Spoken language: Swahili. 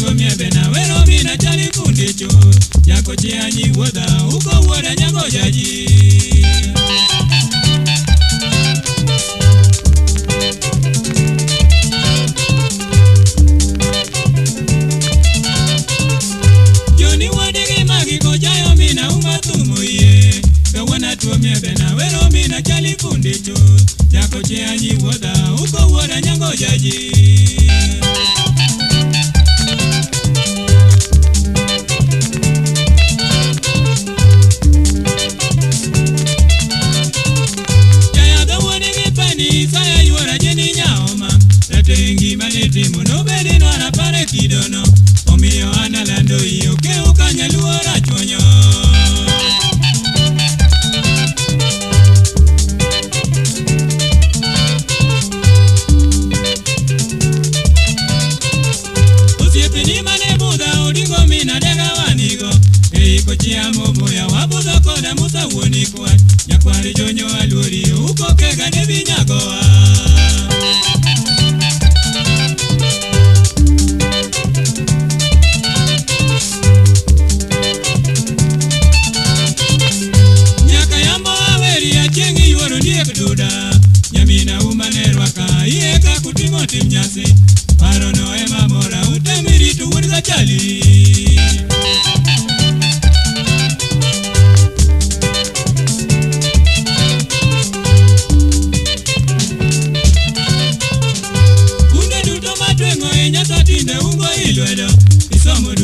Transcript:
tuomie bena wero mina chali kundicho yako chianyi woda uko woda nyango jaji Joni wodigi magi ko jayo mina umatumo ye kawana tuomie bena wero mina chali kundicho yako chianyi woda uko woda nyango jaji Mono bedi no ana pare kidono Omio ana lando iyo ke ukanya luora chonyo Usiepe ni mane buda odingo mina dega wanigo Eiko chiamo moya wabudo koda musa uonikwa Nyakwari jonyo aluori uko kega debi nyagoa Nyamina umanerwa ka ieka kutimo timnyasi Paro no ema mora utemiri tu wuriza chali Unge duto matwengo inyasa tinde ungo ilwedo Isomo